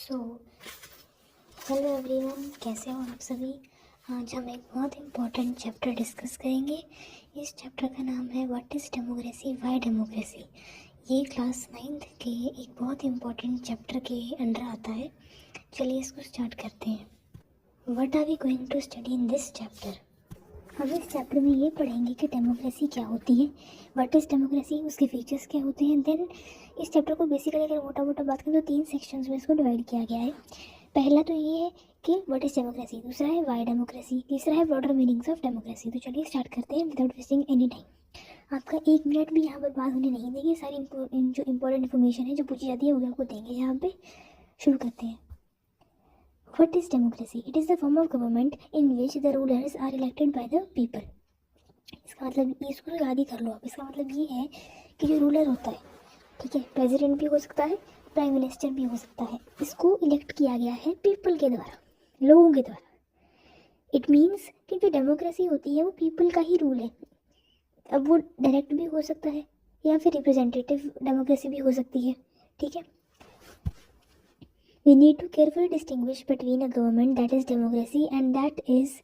So hello everyone, कैसे हो आप सभी। आज हम एक बहुत इम्पोर्टेंट चैप्टर डिस्कस करेंगे। इस चैप्टर का नाम है what is democracy, why democracy. ये क्लास 9th के एक बहुत इम्पोर्टेंट चैप्टर के अंडर आता है। चलिए इसको स्टार्ट करते हैं। What are we going to study in this chapter. हम इस चैप्टर में ये पढ़ेंगे कि डेमोक्रेसी क्या होती है, व्हाट इज़ डेमोक्रेसी, उसके फीचर्स क्या होते हैं। देन इस चैप्टर को बेसिकली अगर मोटा मोटा बात करें तो 3 सेक्शंस में इसको डिवाइड किया गया है। पहला तो ये है कि व्हाट इज़ डेमोक्रेसी, दूसरा है व्हाई डेमोक्रेसी, तीसरा है ब्रॉडर मीनिंग्स ऑफ डेमोक्रेसी। तो चलिए स्टार्ट करते हैं विदाउट वेस्टिंग एनी टाइम। आपका 1 मिनट भी यहाँ पर बात होने नहीं देंगे। सारी जो इंपॉर्टेंट इन्फॉर्मेशन है जो पूछी जाती है वो आपको देंगे यहाँ पे। शुरू करते हैं। What is democracy? It is the form of government in which the rulers are elected by the people. इसका मतलब इसको याद ही कर लो आप। इसका मतलब ये है कि जो रूलर होता है, ठीक है, प्रेसिडेंट भी हो सकता है, प्राइम मिनिस्टर भी हो सकता है, इसको इलेक्ट किया गया है पीपल के द्वारा, लोगों के द्वारा। इट मीन्स कि जो डेमोक्रेसी होती है वो पीपल का ही रूल है। अब वो डायरेक्ट भी हो सकता है या फिर रिप्रेजेंटेटिव डेमोक्रेसी भी हो सकती है, ठीक है। We need to carefully distinguish between a government that is democracy and that is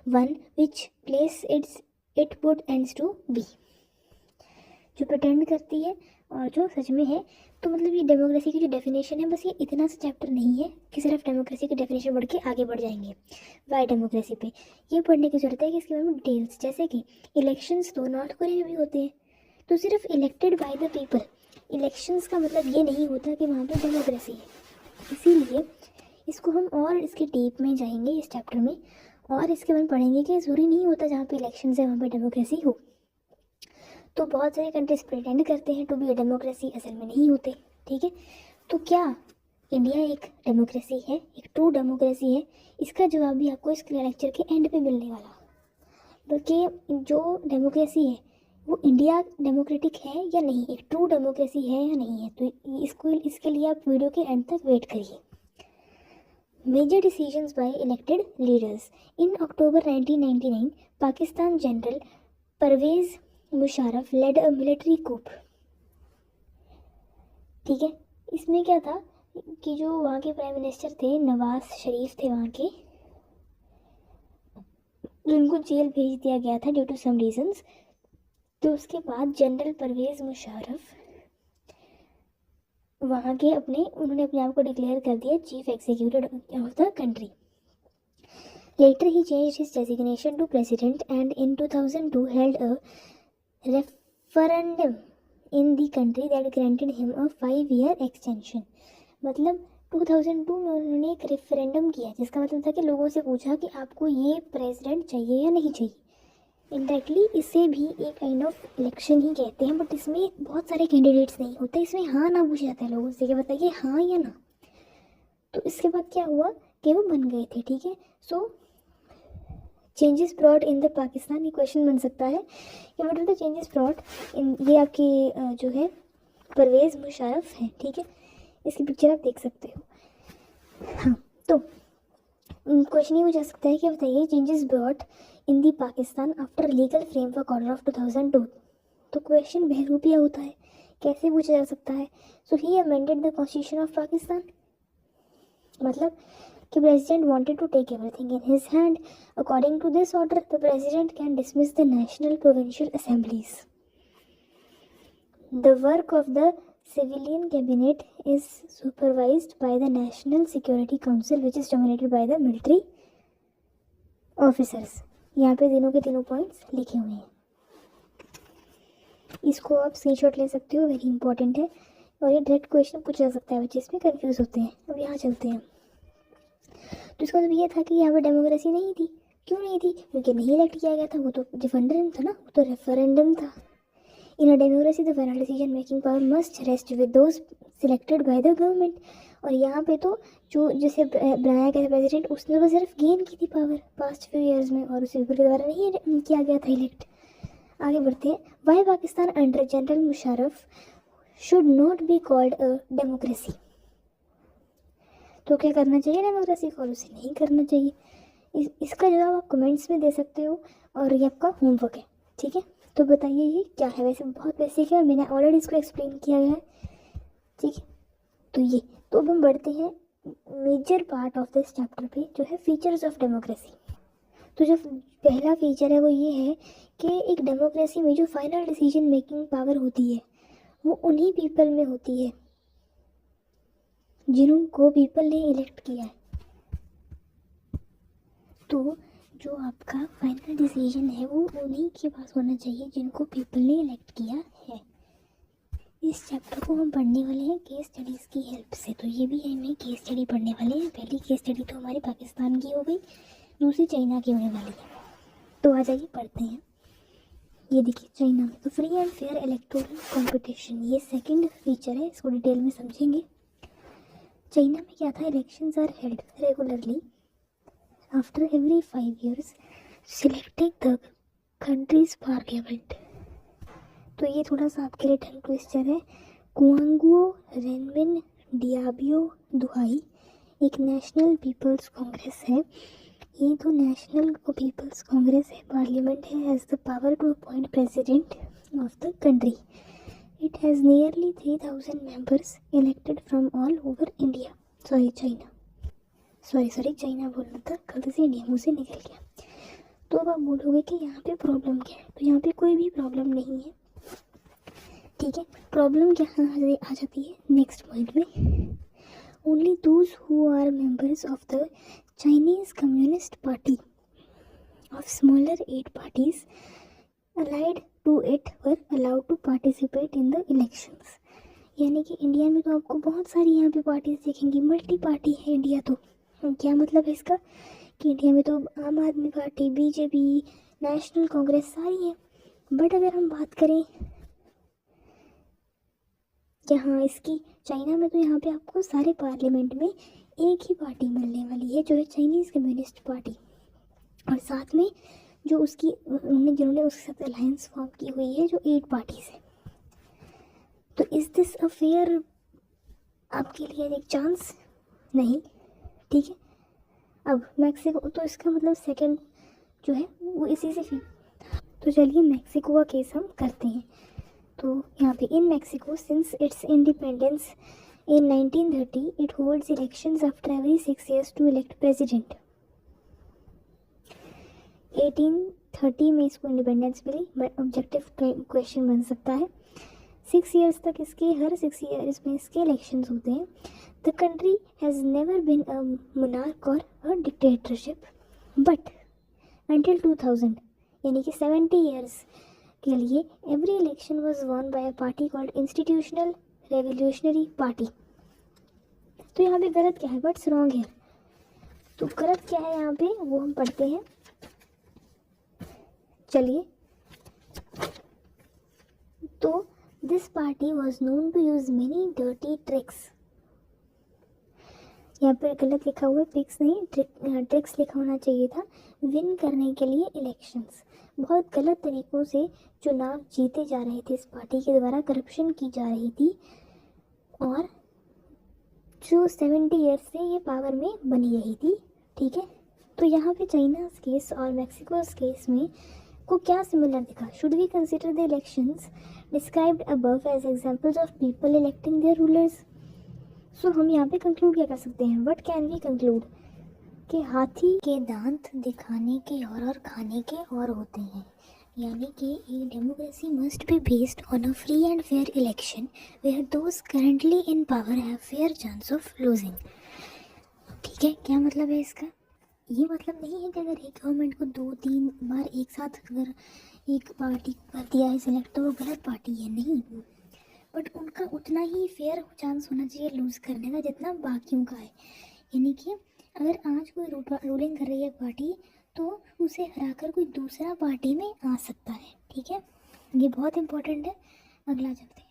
one which place it put ends to be. जो pretend करती है और जो सच में है। तो मतलब ये डेमोक्रेसी की जो डेफिनेशन है, बस ये इतना सा चैप्टर नहीं है कि सिर्फ डेमोक्रेसी की डेफिनेशन बढ़ के आगे बढ़ जाएंगे वाई डेमोक्रेसी पे। ये पढ़ने की जरूरत है कि इसके बारे में डिटेल्स, जैसे कि इलेक्शंस तो नॉर्थ कोरिया में भी होते हैं, तो सिर्फ elected by the people. Elections का मतलब ये नहीं होता कि वहाँ पर डेमोक्रेसी है। इसीलिए इसको हम और इसके डीप में जाएंगे इस चैप्टर में और इसके बारे में पढ़ेंगे कि ज़रूरी नहीं होता जहाँ पे इलेक्शन है वहाँ पे डेमोक्रेसी हो। तो बहुत सारे कंट्रीज प्रिटेंड करते हैं टू बी डेमोक्रेसी, असल में नहीं होते, ठीक है। तो क्या इंडिया एक डेमोक्रेसी है, एक ट्रू डेमोक्रेसी है? इसका जवाब भी आपको इस लेक्चर के एंड पे मिलने वाला। बल्कि जो डेमोक्रेसी है वो इंडिया डेमोक्रेटिक है या नहीं, एक ट्रू डेमोक्रेसी है या नहीं है, तो इसके लिए आप वीडियो के एंड तक वेट करिए। Major decisions by elected leaders. In October 1999 Pakistan general Pervez Musharraf led a military coup, ठीक है। इसमें क्या था कि जो वहाँ के प्राइम मिनिस्टर थे नवाज शरीफ थे वहाँ के, उनको जेल भेज दिया गया था ड्यू टू सम रीजंस। तो उसके बाद जनरल परवेज मुशर्रफ वहाँ के उन्होंने अपने आप को डिक्लेयर कर दिया chief executive of the country. Later he changed his designation to president and in 2002 held a referendum in the country that granted him a 5-year extension. मतलब 2002 में उन्होंने एक रेफरेंडम किया, जिसका मतलब था कि लोगों से पूछा कि आपको ये प्रेसिडेंट चाहिए या नहीं चाहिए। इंडायरेक्टली इसे भी एक काइंड ऑफ इलेक्शन ही कहते हैं, बट इसमें बहुत सारे कैंडिडेट्स नहीं होते। इसमें हाँ ना पूछा जाता है लोगों से कि बताइए हाँ या ना। तो इसके बाद क्या हुआ कि वो बन गए थे, ठीक है। So changes brought in the Pakistan, ये क्वेश्चन बन सकता है कि what are the changes brought in, ये आपके जो है परवेज मुशर्रफ है, ठीक है। इसकी पिक्चर आप देख सकते हो। हाँ, तो क्वेश्चन ये पूछा सकता है कि बताइए changes brought in the Pakistan after legal framework order of 2002। तो क्वेश्चन बहरूपिया होता है, कैसे पूछा जा सकता है। So he amended the constitution of Pakistan, मतलब कि president wanted to take everything in his hand. According to this order the president can dismiss the national provincial assemblies. The work of the civilian cabinet is supervised by the National Security Council which is dominated by the military officers। यहाँ पे तीनों के तीनों points लिखे हुए हैं, इसको आप स्क्रीनशॉट ले सकते हो, वेरी इंपॉर्टेंट है। और ये डायरेक्ट क्वेश्चन पूछा जा सकता है, बच्चे इसमें कंफ्यूज होते हैं। अब यहाँ चलते हैं। तो इसका मतलब ये था कि यहाँ पर डेमोक्रेसी नहीं थी। क्यों नहीं थी? क्योंकि नहीं इलेक्ट किया गया था, वो तो रेफरेंडम था ना, वो तो रेफरेंडम था। In a democracy, the final decision-making power must rest with those selected by the government। और यहाँ पे तो जो जैसे बनाया गया था प्रेसिडेंट, उसने तो सिर्फ गेन की थी पावर पास्ट फ्यू ईयर्स में, और उसे पीपल के द्वारा नहीं किया गया था इलेक्ट। आगे बढ़ते हैं। Why Pakistan under general Musharraf should not be called a democracy. तो क्या करना चाहिए डेमोक्रेसी को, और उसे नहीं करना चाहिए। इसका जवाब आप कमेंट्स में दे सकते हो और ये आपका होमवर्क है, ठीक है। तो बताइए ये क्या है। वैसे बहुत बेसिक है, मैंने ऑलरेडी इसको एक्सप्लेन किया गया है, ठीक है। तो अब हम बढ़ते हैं major part of this chapter पे जो है फीचर्स ऑफ डेमोक्रेसी। तो जो पहला फीचर है वो ये है कि एक डेमोक्रेसी में जो फाइनल डिसीजन मेकिंग पावर होती है वो उन्हीं पीपल में होती है जिनको पीपल ने इलेक्ट किया है। तो जो आपका फाइनल डिसीजन है वो उन्हीं के पास होना चाहिए जिनको पीपल ने इलेक्ट किया है। इस चैप्टर को हम पढ़ने वाले हैं केस स्टडीज़ की हेल्प से। तो ये भी हमें केस स्टडी पढ़ने वाले हैं। पहली केस स्टडी तो हमारी पाकिस्तान की हो गई, दूसरी चाइना की होने वाली है। तो आ जाइए पढ़ते हैं। ये देखिए चाइना में तो free and fair electoral competition, ये सेकंड फीचर है, इसको डिटेल में समझेंगे। चाइना में क्या था, elections are held regularly after every 5 years selecting the country's parliament. तो ये थोड़ा सा आपके लिए टंग ट्विस्टर है। कुआंगुओ रेनमिन डियाबियो दुहाई एक नेशनल पीपल्स कांग्रेस है। ये तो नेशनल पीपल्स कांग्रेस है, पार्लियामेंट है, has the power to appoint president of the country. It has nearly 3000 members elected from all over India. Sorry China बोलना था, गलती से इंडिया मुँह से निकल गया। तो अब आप बोलोगे कि यहाँ पे प्रॉब्लम क्या है, तो यहाँ पे कोई भी प्रॉब्लम नहीं है, ठीक है। प्रॉब्लम क्या आ जाती है नेक्स्ट पॉइंट में। Only those who are members of the Chinese Communist party of smaller 8 parties allied to it were allowed to participate in the elections। यानी कि इंडिया में तो आपको बहुत सारी यहाँ पे पार्टीज देखेंगी, मल्टी पार्टी है इंडिया। तो क्या मतलब है इसका कि इंडिया में तो आम आदमी पार्टी, बीजेपी, नेशनल कांग्रेस सारी है। बट अगर हम बात करें यहाँ इसकी चाइना में, तो यहाँ पे आपको सारे पार्लियामेंट में एक ही पार्टी मिलने वाली है जो है चाइनीज़ कम्युनिस्ट पार्टी, और साथ में जो उसकी जिन्होंने उसके साथ अलायंस फॉर्म की हुई है जो 8 पार्टीज है। तो इज दिस अ फेयर आपके लिए एक चांस? नहीं, ठीक है। अब मैक्सिको, तो इसका मतलब सेकंड जो है वो इसी से तो चलिए मैक्सिको का केस हम करते हैं। तो यहाँ पे in Mexico since its independence in 1930 it holds elections after every 6 years to elect president. 1830 में इसको इंडिपेंडेंस मिली। ऑब्जेक्टिव क्वेश्चन बन सकता है। 6 years तक इसके, हर 6 years में इसके इलेक्शंस होते हैं। The country has never been a monarch और अ डिक्टेटरशिप बट अंटिल 2000 यानी कि 70 years के लिए every election was won by a party called institutional revolutionary party. तो यहाँ पे गलत क्या है, बट्स रॉन्ग है। तो गलत क्या है यहाँ पे वो हम पढ़ते हैं। चलिए, तो this party was known to use many dirty tricks. यहाँ पर गलत लिखा हुआ है, ट्रिक्स नहीं, ट्रिक्स लिखा होना चाहिए था। विन करने के लिए इलेक्शंस, बहुत गलत तरीक़ों से चुनाव जीते जा रहे थे, इस पार्टी के द्वारा करप्शन की जा रही थी, और जो 70 years से ये पावर में बनी रही थी, ठीक है। तो यहाँ पे चाइना केस और मैक्सिको केस में को क्या सिमिलर दिखा। Should we consider the elections described above as examples of people electing their rulers. So हम यहाँ पे कंक्लूड क्या कर सकते हैं, व्हाट कैन वी कंक्लूड कि हाथी के दांत दिखाने के और खाने के और होते हैं। यानी कि a democracy must be based on a free and fair election where those currently in power have fair chance of losing. ठीक है, क्या मतलब है इसका? ये मतलब नहीं है कि अगर एक गवर्नमेंट को 2-3 बार एक साथ अगर एक पार्टी कर दिया है सिलेक्ट तो वो गलत पार्टी है, नहीं। बट उनका उतना ही फेयर चांस होना चाहिए लूज़ करने का जितना बाकियों का है। यानी कि अगर आज कोई रूलिंग कर रही है पार्टी तो उसे हराकर कोई दूसरा पार्टी में आ सकता है, ठीक है। ये बहुत इंपॉर्टेंट है, अगला चलते हैं,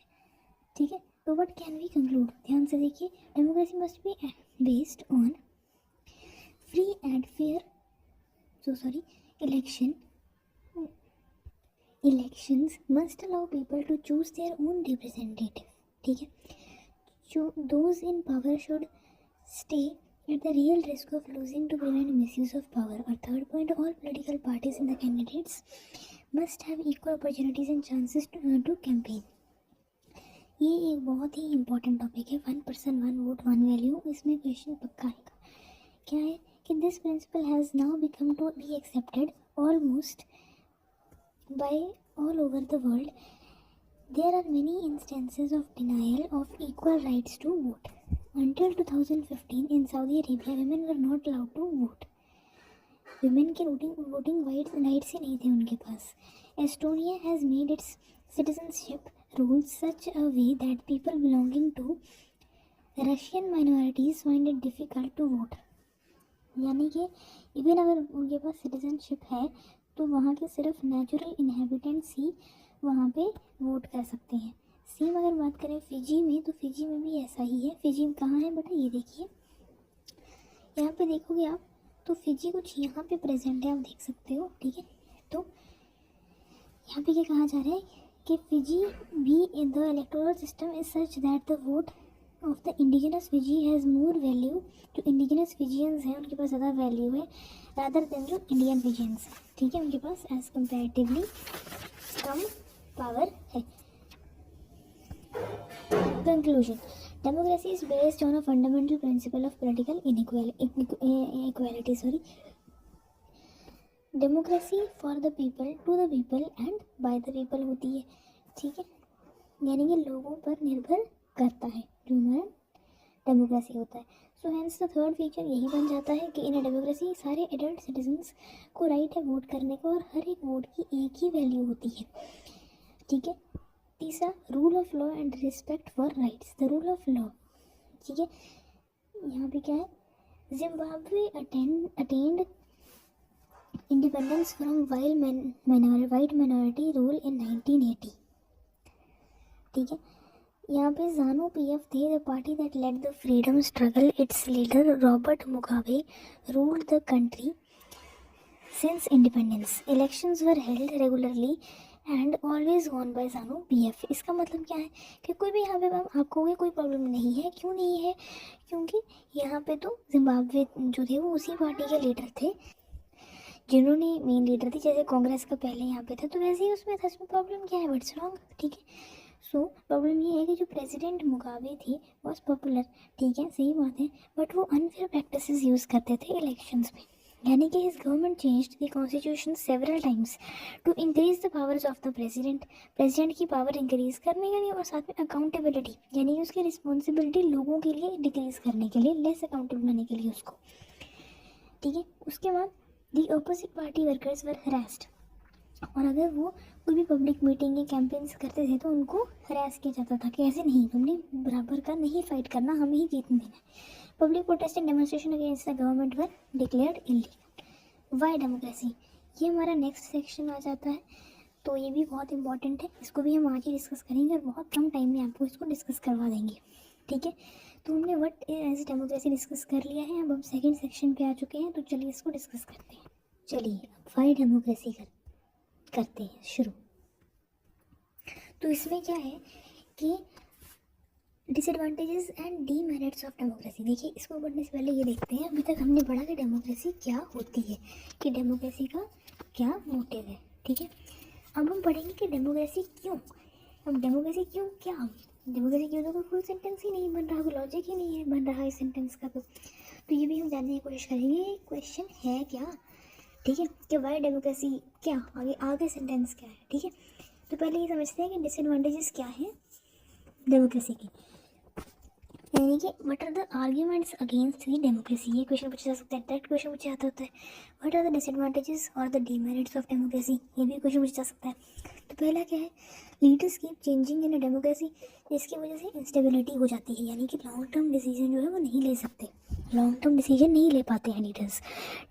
ठीक है। तो व्हाट कैन वी कंक्लूड, ध्यान से देखिए, democracy must be based on free and fair elections must allow people to choose their own representative, ठीक है। जो those in power should stay at the real risk of losing to prevent misuse of power। और third point, all political parties and the candidates must have equal opportunities and chances to campaign। ये एक बहुत ही important topic है, 1 person 1 vote 1 value. इसमें question पक्का आएगा। क्या है कि this principle has now become to be accepted almost by all over the world. There are many instances of denial of equal rights to vote. Until 2015 in Saudi Arabia, women were not allowed to vote. Women के voting rights ही नहीं थे उनके पास. Estonia has made its citizenship rules such a way that people belonging to Russian minorities find it difficult to vote. यानी कि even अगर उनके पास citizenship है तो वहाँ के सिर्फ नेचुरल इनहेबिटेंट्स ही वहाँ पे वोट कर सकते हैं। सेम अगर बात करें फिजी में, तो फिजी में भी ऐसा ही है। फिजी में कहाँ है बेटा, ये देखिए, यहाँ पे देखोगे आप तो फिजी कुछ यहाँ पे प्रेजेंट है, आप देख सकते हो, ठीक है। तो यहाँ पे क्या कहा जा रहा है कि फिजी भी in the electoral system is such that the vote of the indigenous Fiji has more value. जो इंडिजिनस फिजियंस हैं उनके पास ज़्यादा वैल्यू है रादर देन जो इंडियन फिजियंस हैं, ठीक है। उनके पास एज कंपेरेटिवली कम पावर है। Conclusion, democracy is based on a fundamental principle of political equality. Democracy for the people, to the people and by the people होती है, ठीक है। यानी कि लोगों पर निर्भर करता है जो हमारा डेमोक्रेसी होता है। So hence the third feature यही बन जाता है कि इन अ डेमोक्रेसी सारे एडल्ट सिटीजन्स को राइट है वोट करने का और हर एक वोट की एक ही वैल्यू होती है, ठीक है। तीसरा, rule of law and respect for rights. The rule of law, ठीक है, यहाँ पे क्या है, Zimbabwe attained independence from white minority rule in 1980, ठीक है। यहाँ पे ज़ानू पीएफ थे, the party that led the freedom struggle. Its leader Robert Mugabe ruled the country since independence. Elections were held regularly and always won by ZANU PF. इसका मतलब क्या है कि कोई भी यहाँ पे आपको कोई प्रॉब्लम नहीं है। क्यों नहीं है? क्योंकि यहाँ पे तो जिम्बाब्वे जो थे वो उसी पार्टी के लीडर थे जिन्होंने मेन लीडर थी, जैसे कांग्रेस का पहले यहाँ पे था, तो वैसे ही उसमें था। इसमें प्रॉब्लम क्या है? बट्स रॉन्ग, ठीक है। सो प्रॉब्लम ये है कि जो प्रेसिडेंट मुगाबे थी वॉज पॉपुलर, ठीक है, सही बात है, बट वो अनफेयर प्रैक्टिसेस यूज़ करते थे इलेक्शंस में। यानी कि his government changed the constitution several times to increase the powers of the president की पावर इंक्रीज करने के लिए और साथ में अकाउंटेबिलिटी, यानी कि उसकी रिस्पॉन्सिबिलिटी लोगों के लिए डिक्रीज करने के लिए, लेस अकाउंटेबल बनाने के लिए उसको, ठीक है। उसके बाद the opposite party workers were harassed, और अगर वो कोई भी पब्लिक मीटिंग या कैंपेन्स करते थे तो उनको हरास किया जाता था कि ऐसे नहीं, तुमने बराबर का नहीं फाइट करना, हमें ही जीतने देना है। Public protest and demonstration against the government were declared illegal. Y democracy, ये हमारा नेक्स्ट सेक्शन आ जाता है, तो ये भी बहुत इंपॉर्टेंट है। इसको भी हम आज ही डिस्कस करेंगे और बहुत कम टाइम में आपको इसको डिस्कस करवा देंगे, ठीक है। तो हमने व्हाट इज डेमोक्रेसी डिस्कस कर लिया है, अब हम सेकेंड सेक्शन पे आ चुके हैं, तो चलिए इसको डिस्कस करते हैं। चलिए अब वाई डेमोक्रेसी करते हैं शुरू। तो इसमें क्या है कि disadvantages and demerits of democracy. देखिए, इसको पढ़ने से पहले ये देखते हैं, अभी तक हमने पढ़ा कि डेमोक्रेसी क्या होती है, कि डेमोक्रेसी का क्या मोटिव है, ठीक है। अब हम पढ़ेंगे कि डेमोक्रेसी क्यों। अब डेमोक्रेसी क्यों क्या, डेमोक्रेसी क्यों, तो कोई फुल सेंटेंस ही नहीं बन रहा, कोई लॉजिक ही नहीं है बन रहा इस सेंटेंस का। तो ये भी हम जानने की कोशिश करेंगे क्वेश्चन है क्या, ठीक है, कि वाई डेमोक्रेसी क्या, आगे सेंटेंस क्या है, ठीक है। तो पहले ये समझते हैं कि डिसएडवांटेजेस क्या है डेमोक्रेसी की, यानी कि what are the arguments against the democracy. ये क्वेश्चन पूछा जा सकता है, डायरेक्ट क्वेश्चन पूछा जाता होता है। व्हाट आर द डिसएडवांटेजेस और द डीमेरिट्स ऑफ डेमोक्रेसी, ये भी क्वेश्चन पूछा जा सकता है। तो पहला क्या है, leaders keep changing in a democracy, जिसकी वजह से इंस्टेबिलिटी हो जाती है, यानी कि लॉन्ग टर्म डिसीजन जो है वो नहीं ले सकते, लॉन्ग टर्म डिसीजन नहीं ले पाते हैं leaders.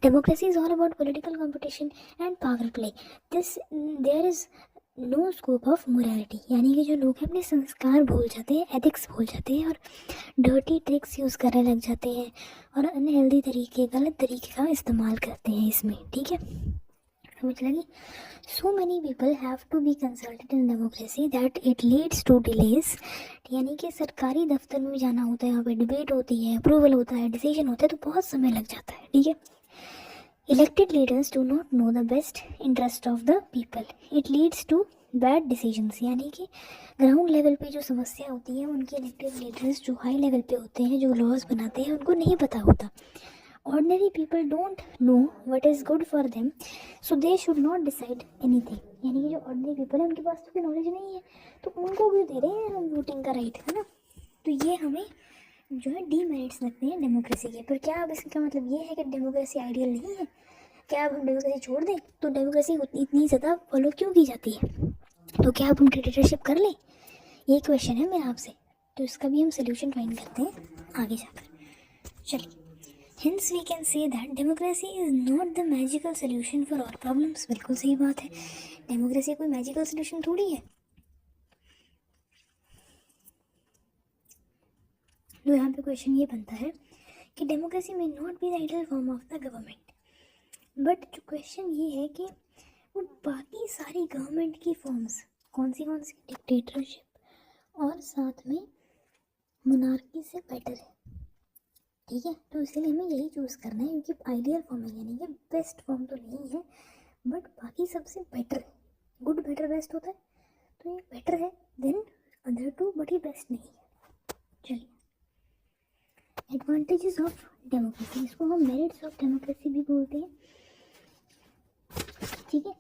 Democracy is all about political competition and power play, there is no scope of morality, यानी कि जो लोग हैं अपने संस्कार भूल जाते हैं, एथिक्स भूल जाते हैं और डर्टी ट्रिक्स यूज़ करने लग जाते हैं और अनहेल्दी तरीके, गलत तरीके का इस्तेमाल करते हैं इसमें, ठीक है। समझ लगी। So many people have to be consulted in democracy that it leads to delays, यानी कि सरकारी दफ्तर में भी जाना होता है, यहाँ पे डिबेट होती है, अप्रूवल होता है, डिसीजन होता है, तो बहुत समय लग जाता है, ठीक है। Elected leaders do not know the best interest of the people. It leads to bad decisions, यानी कि ग्राउंड लेवल पे जो समस्या होती है उनके इलेक्टेड लीडर्स जो हाई लेवल पे होते हैं, जो लॉज बनाते हैं, उनको नहीं पता होता. Ordinary people don't know what is good for them, so they should not decide anything. यानी कि जो ऑर्डिनरी पीपल है उनके पास तो कोई नॉलेज नहीं है, तो उनको भी दे रहे हैं हम वोटिंग का राइट, है ना. तो ये हमें जो है डीमेरिट्स लगते हैं डेमोक्रेसी के. पर क्या अब इसका मतलब ये है कि डेमोक्रेसी आइडियल नहीं है? क्या अब हम डेमोक्रेसी छोड़ दें? तो डेमोक्रेसी इतनी ज़्यादा फॉलो क्यों की जाती है? तो क्या अब हम डिक्टेटरशिप कर लें? ये क्वेश्चन है मेरा आपसे. तो इसका भी हम सोल्यूशन फाइंड करते हैं आगे जाकर. चलिए. Hence we can say that democracy is not the magical solution for all problems. बिल्कुल सही बात है. डेमोक्रेसी कोई मैजिकल सोल्यूशन थोड़ी है. तो यहाँ पे क्वेश्चन ये बनता है कि डेमोक्रेसी में not be the ideal form of the government. But जो क्वेश्चन ये है कि वो बाकी सारी गवर्नमेंट की फॉर्म्स कौन सी, डिक्टेटरशिप और साथ में मोनार्की से बेटर है. ठीक है. तो इसीलिए हमें यही चूज़ करना है, क्योंकि आइडियल फॉर्म है, यानी कि बेस्ट फॉर्म तो नहीं है बट बाकी सबसे बेटर है. गुड बेटर बेस्ट होता है, तो ये बेटर है देन अदर टू, बट ये बेस्ट नहीं है. चलिए. एडवांटेजेस ऑफ डेमोक्रेसी, इसको हम मेरिट्स ऑफ डेमोक्रेसी भी बोलते हैं. ठीक है.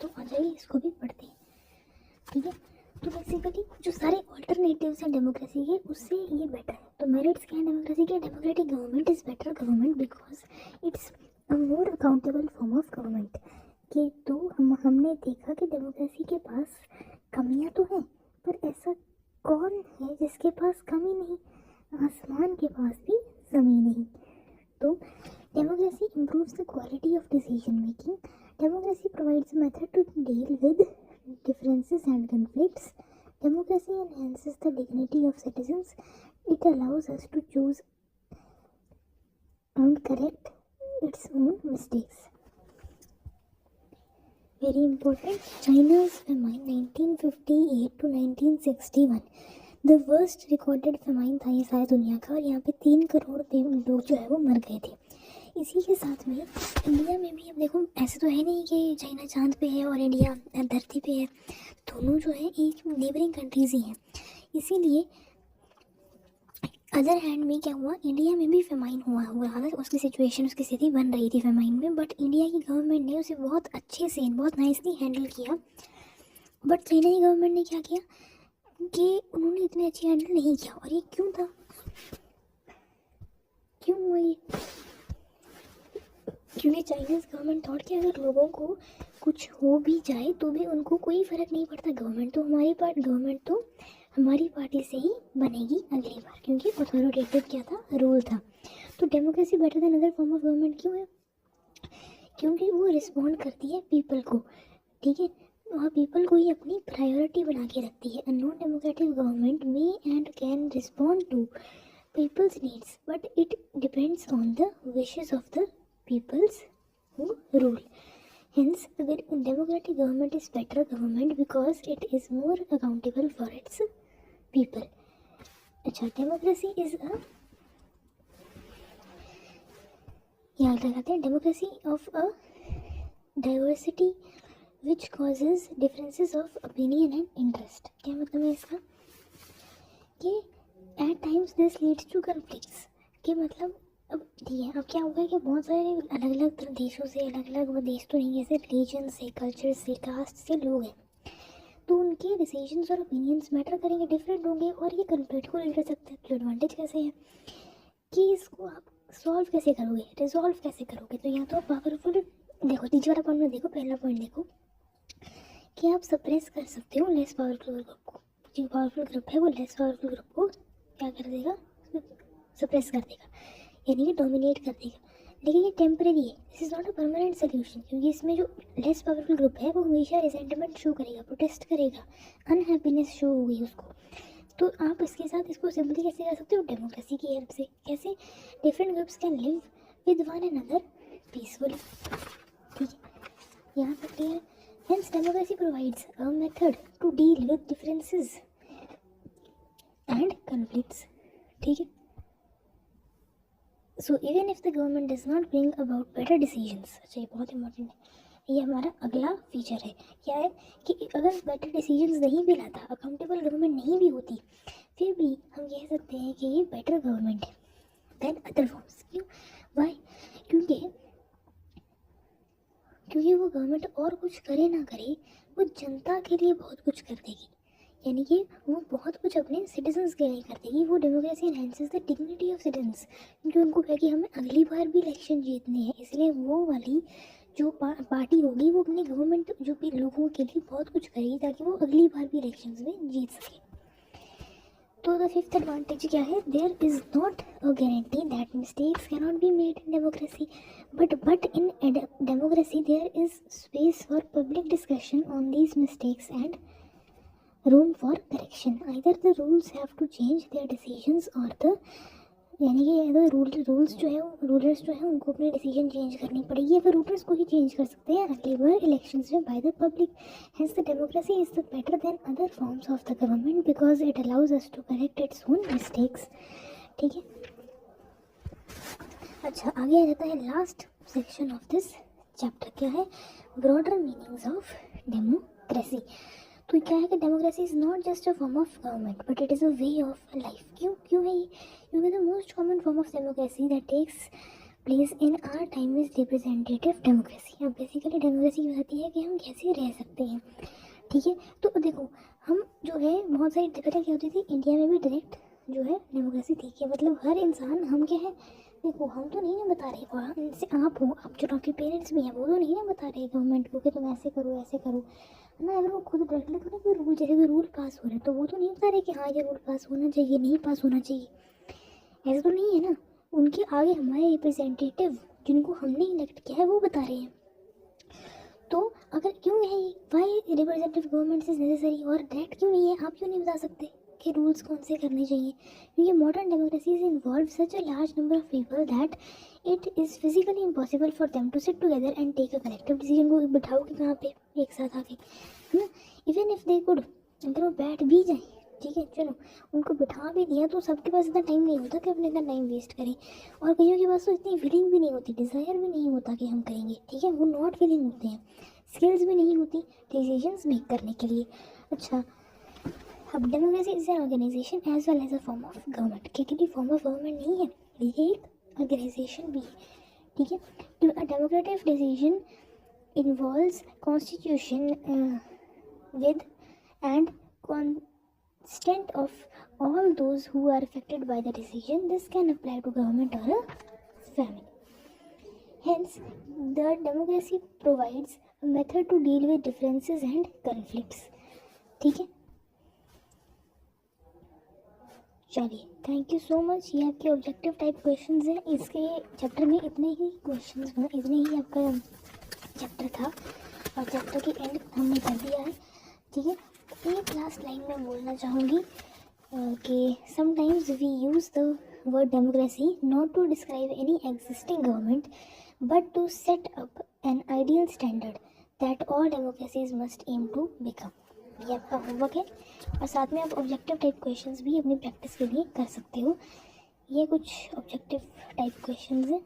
तो आ जाइए इसको भी पढ़ते हैं. ठीक है. तो बेसिकली जो सारे ऑल्टरनेटिव्स हैं डेमोक्रेसी के, उससे ये बेटर है. तो मेरिट्स क्या है डेमोक्रेसी के? Democratic government is better government because it's a more accountable form of government. कि तो हमने देखा कि डेमोक्रेसी के पास कमियां तो हैं, पर ऐसा कौन है जिसके पास कमी नहीं? आसमान के पास भी ज़मीन नहीं. तो democracy improves the quality of decision making. Democracy provides a method to deal with differences and conflicts. Democracy enhances the dignity of citizens. It allows us to choose and correct its own mistakes. Very important. China's famine 1958 to 1961. The worst recorded famine था ये सारी दुनिया का, और यहाँ पे 3 करोड़ लोग जो है वो मर गए थे. इसी के साथ में इंडिया में भी अब देखो, ऐसे तो है नहीं कि चाइना चांद पे है और इंडिया धरती पे है. दोनों जो है एक नेबरिंग कंट्रीज ही हैं. इसीलिए अदर हैंड में क्या हुआ, इंडिया में भी फेमाइन हुआ था. उसकी सिचुएशन, उसकी स्थिति बन रही थी फेमाइन में, बट इंडिया की गवर्नमेंट ने उसे बहुत अच्छे से, बहुत नाइसली हैंडल किया. बट चाइना की गवर्नमेंट ने क्या किया कि उन्होंने इतने अच्छी हैंडल नहीं किया. और ये क्यों था, क्यों हुआ ये? क्योंकि चाइनीज़ गवर्नमेंट थॉट कि अगर लोगों को कुछ हो भी जाए तो भी उनको कोई फ़र्क नहीं पड़ता, गवर्नमेंट तो हमारी पार्टी से ही बनेगी अगली बार, क्योंकि अथॉरिटेटिव क्या था, रूल था. तो democracy better than other form of government क्यों है? क्योंकि वो रिस्पॉन्ड करती है पीपल को. ठीक है. और पीपल को ही अपनी प्रायोरिटी बना के रखती है. Non democratic government may and can respond to people's needs, but it depends on the wishes of the peoples who rule. Hence, the democratic government is better government because it is more accountable for its people. अच्छा, democracy is a, याद लगाते हैं, democracy of a diversity which causes differences of opinion and interest. क्या मतलब है इसका? कि at times this leads to conflicts. कि मतलब अब ठीक है, अब क्या होगा कि बहुत सारे अलग अलग देशों से, अलग अलग, वो देश तो नहीं, ऐसे रिलीजन से, कल्चर से, कास्ट से लोग हैं, तो उनके डिसीजंस और ओपिनियंस मैटर करेंगे, डिफरेंट होंगे, और ये कन्फ्लिक्ट को लीड कर सकते हैं. तो एडवांटेज कैसे है कि इसको आप सॉल्व कैसे करोगे, रिजॉल्व कैसे करोगे? तो यहाँ तो आप पावरफुल, देखो नीचे वाला पॉइंट में देखो, पहला पॉइंट देखो कि आप सप्रेस कर सकते हो लेस पावरफुल ग्रुप को. जो पावरफुल ग्रुप है वो लेस पावरफुल ग्रुप को क्या कर देगा, सप्रेस कर देगा, यानी कि डोमिनेट कर देगा. लेकिन ये टेम्परेरी है, this is not a permanent solution, क्योंकि इसमें जो लेस पावरफुल ग्रुप है वो हमेशा रिजेंटमेंट शो करेगा, प्रोटेस्ट करेगा, अनहैप्पीनेस शो होगी उसको. तो आप इसके साथ इसको सिंपली कैसे कर सकते हो, डेमोक्रेसी की हेल्प से. कैसे? Different groups can live with one another peacefully. ठीक है, यहाँ तक clear? Hence, democracy provides a method to deal with differences and conflicts. ठीक है. So even if the government does not bring about better decisions, अच्छा ये बहुत important है, ये हमारा अगला फीचर है। क्या है कि अगर बेटर डिसीजंस नहीं भी लाता, अकाउंटेबल गवर्नमेंट नहीं भी होती, फिर भी हम कह सकते हैं कि ये बेटर गवर्नमेंट है देन अदर फॉर्म्स। क्यों? वाई? क्योंकि वो गवर्नमेंट और कुछ करे ना करे, वो जनता के लिए बहुत कुछ कर देगी। यानी कि वो बहुत कुछ अपने सिटीजन्स के लिए कर देगी। वो democracy enhances the dignity of citizens, क्योंकि उनको है कि हमें अगली बार भी इलेक्शन जीतने हैं, इसलिए वो वाली जो पार्टी होगी वो अपनी गवर्नमेंट जो भी लोगों के लिए बहुत कुछ करेगी ताकि वो अगली बार भी इलेक्शंस में जीत सके। तो द फिफ्थ एडवांटेज क्या है? There is not a guarantee that mistakes can not be made in democracy, but in democracy there is space for public discussion on these mistakes and room for correction. Either the rules have to change their decisions or the, यानी कि अगर rules जो है rulers जो है उनको अपने decision change करनी पड़ेगी, अगर रूलर्स को ही चेंज कर सकते हैं अगली बार इलेक्शंस में by the public. Hence the democracy is the better than other forms of the government because it allows us to correct its own mistakes. ठीक है, अच्छा आगे आ जाता है last section of this chapter. क्या है? Broader meanings of democracy. तो क्या है कि democracy is not just a form of government but it is a way of life. क्यों है ये? क्योंकि the most common form of democracy that takes place in our time is representative democracy. अब basically democracy बताती है कि हम कैसे रह सकते हैं। ठीक है, तो देखो हम जो है बहुत सारी पहले क्या होती थी, इंडिया में भी डायरेक्ट जो है डेमोक्रेसी थी कि मतलब हर इंसान, हम क्या है, देखो हम तो नहीं ना बता रहे, और जैसे आप हो, आप जो आपके पेरेंट्स भी हैं वो तो नहीं ना बता रहे गवर्नमेंट को कि तुम ऐसे करो ऐसे करो ना। अगर वो खुद डायरेक्टली थोड़ा कोई रूल, जैसे कोई रूल पास हो रहा है तो वो तो नहीं बता रहे कि हाँ ये रूल पास होना चाहिए, नहीं पास होना चाहिए, ऐसा तो नहीं है ना। उनके आगे हमारे रिप्रेजेंटेटिव जिनको हमने इलेक्ट किया है वो बता रहे हैं। तो अगर क्यों है ये, why representative government is necessary, और डायरेक्ट क्यों नहीं है, आप क्यों नहीं बता सकते कि रूल्स कौन से करने चाहिए? क्योंकि modern democracies involve such a large number of people that it is physically impossible for them to sit together and take a collective decision. को बिठाओ कि कहाँ पे एक साथ आके, है ना। इवन इफ दे कुड, अगर वो बैठ भी जाए, ठीक है चलो उनको बिठा भी दिया तो सबके पास इतना टाइम नहीं होता कि अपने इतना टाइम वेस्ट करें, और कईयों के पास तो इतनी विलिंग भी नहीं होती, डिज़ायर भी नहीं होता कि हम करेंगे। ठीक है, वो नॉट विलिंग होते हैं, स्किल्स भी नहीं होती डिसीजंस मेक करने के लिए। अच्छा, अब democracy is an organisation as well as a form of government. क्या फॉर्म ऑफ गवर्नमेंट नहीं है, ये एक ऑर्गेनाइजेशन भी है। ठीक है, तो a democratic decision involves constitution with and consent of all those who are affected by the decision. This can apply to government or a family. Hence, the democracy provides a method to deal with differences and conflicts. ठीक है, चलिए thank you so much. ये आपके objective type questions हैं, इसके chapter में इतने ही questions हैं, इतने ही आपका चैप्टर था और चैप्टर के एंड हमने कर दिया है। ठीक है, एक लास्ट लाइन में बोलना चाहूँगी कि sometimes we use the word democracy not to describe any existing government but to set up an ideal standard that all democracies must aim to become. ये आपका होमवर्क है, और साथ में आप ऑब्जेक्टिव टाइप क्वेश्चंस भी अपनी प्रैक्टिस के लिए कर सकते हो। ये कुछ ऑब्जेक्टिव टाइप क्वेश्चंस हैं।